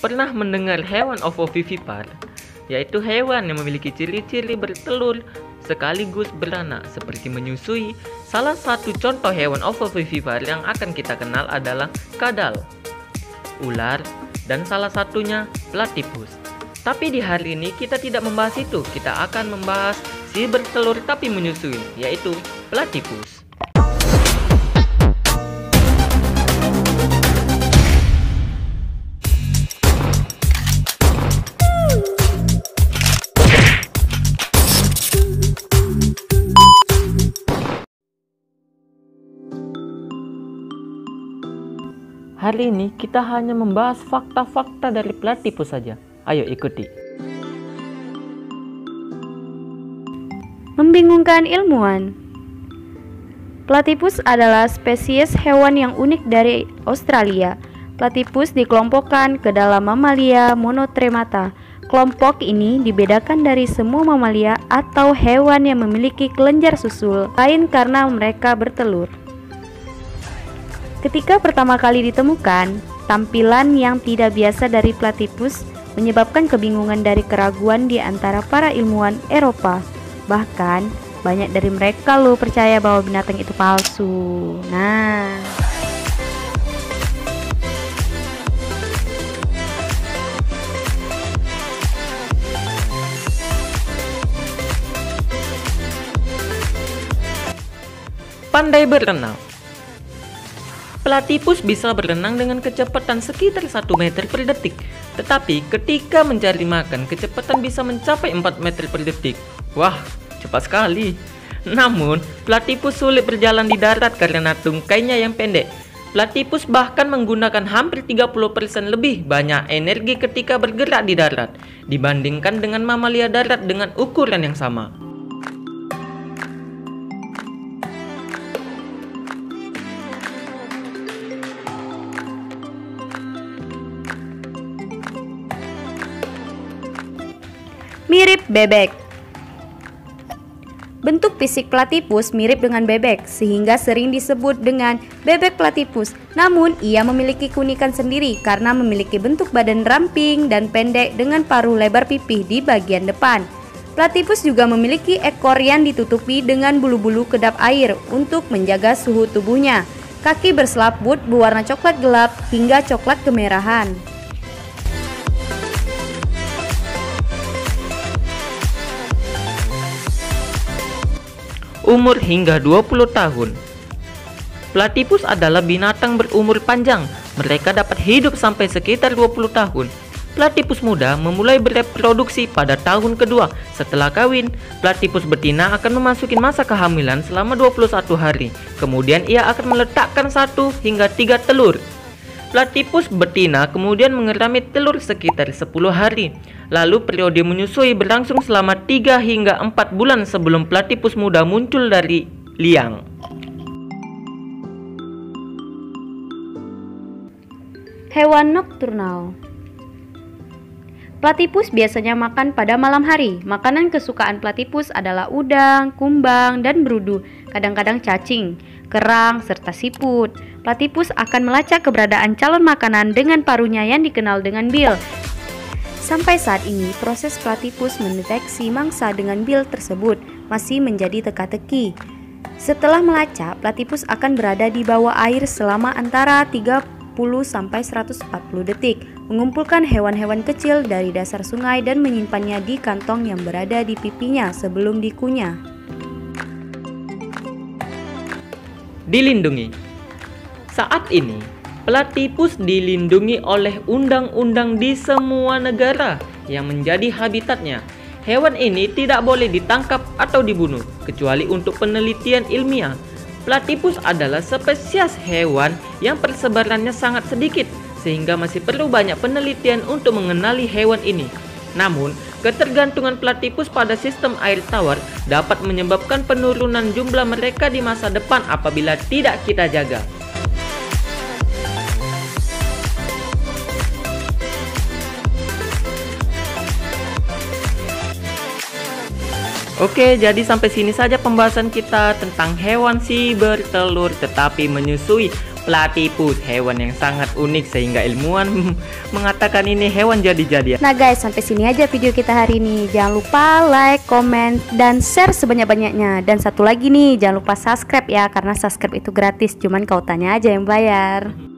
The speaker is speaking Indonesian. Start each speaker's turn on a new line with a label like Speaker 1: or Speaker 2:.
Speaker 1: pernah mendengar hewan ovovivipar? Yaitu hewan yang memiliki ciri-ciri bertelur sekaligus beranak seperti menyusui. Salah satu contoh hewan ovovivipar yang akan kita kenal adalah kadal, ular, dan salah satunya platypus. Tapi di hari ini kita tidak membahas itu, kita akan membahas si bertelur tapi menyusui, yaitu platypus. Hari ini kita hanya membahas fakta-fakta dari platypus saja. Ayo ikuti.
Speaker 2: Membingungkan ilmuwan. Platypus adalah spesies hewan yang unik dari Australia. Platypus dikelompokkan ke dalam mamalia monotremata. Kelompok ini dibedakan dari semua mamalia atau hewan yang memiliki kelenjar susul lain karena mereka bertelur. Ketika pertama kali ditemukan, tampilan yang tidak biasa dari platypus menyebabkan kebingungan dari keraguan di antara para ilmuwan Eropa. Bahkan, banyak dari mereka percaya bahwa binatang itu palsu.
Speaker 1: Pandai berenang. Platypus bisa berenang dengan kecepatan sekitar 1 meter per detik. Tetapi ketika mencari makan, kecepatan bisa mencapai 4 meter per detik. Wah, cepat sekali. Namun, platypus sulit berjalan di darat karena tungkainya yang pendek. Platypus bahkan menggunakan hampir 30% lebih banyak energi ketika bergerak di darat dibandingkan dengan mamalia darat dengan ukuran yang sama.
Speaker 2: Mirip bebek. Bentuk fisik platypus mirip dengan bebek, sehingga sering disebut dengan bebek platypus. Namun, ia memiliki keunikan sendiri karena memiliki bentuk badan ramping dan pendek dengan paruh lebar pipih di bagian depan. Platypus juga memiliki ekor yang ditutupi dengan bulu-bulu kedap air untuk menjaga suhu tubuhnya. Kaki berselaput berwarna coklat gelap hingga coklat kemerahan.
Speaker 1: Umur hingga 20 tahun. Platypus adalah binatang berumur panjang. Mereka dapat hidup sampai sekitar 20 tahun. Platypus muda memulai bereproduksi pada tahun kedua setelah kawin. Platypus betina akan memasuki masa kehamilan selama 21 hari. Kemudian ia akan meletakkan 1 hingga 3 telur. Platypus betina kemudian mengerami telur sekitar 10 hari. Lalu periode menyusui berlangsung selama 3 hingga 4 bulan sebelum platypus muda muncul dari liang.
Speaker 2: Hewan nokturnal. Platypus biasanya makan pada malam hari. Makanan kesukaan platypus adalah udang, kumbang, dan berudu, kadang-kadang cacing, kerang, serta siput. Platypus akan melacak keberadaan calon makanan dengan paruhnya yang dikenal dengan bill. Sampai saat ini, proses platypus mendeteksi mangsa dengan bill tersebut masih menjadi teka-teki. Setelah melacak, platypus akan berada di bawah air selama antara 30-140 detik, mengumpulkan hewan-hewan kecil dari dasar sungai dan menyimpannya di kantong yang berada di pipinya sebelum dikunyah.
Speaker 1: Dilindungi. Saat ini, platypus dilindungi oleh undang-undang di semua negara yang menjadi habitatnya. Hewan ini tidak boleh ditangkap atau dibunuh, kecuali untuk penelitian ilmiah. Platypus adalah spesies hewan yang persebarannya sangat sedikit, sehingga masih perlu banyak penelitian untuk mengenali hewan ini. Namun, ketergantungan platypus pada sistem air tawar dapat menyebabkan penurunan jumlah mereka di masa depan apabila tidak kita jaga. Oke, jadi sampai sini saja pembahasan kita tentang hewan si bertelur tetapi menyusui. Platypus, hewan yang sangat unik sehingga ilmuwan mengatakan ini hewan jadi-jadian.
Speaker 2: Nah guys, sampai sini aja video kita hari ini. Jangan lupa like, komen, dan share sebanyak-banyaknya. Dan satu lagi nih, jangan lupa subscribe ya, karena subscribe itu gratis, cuman kau tanya aja yang bayar.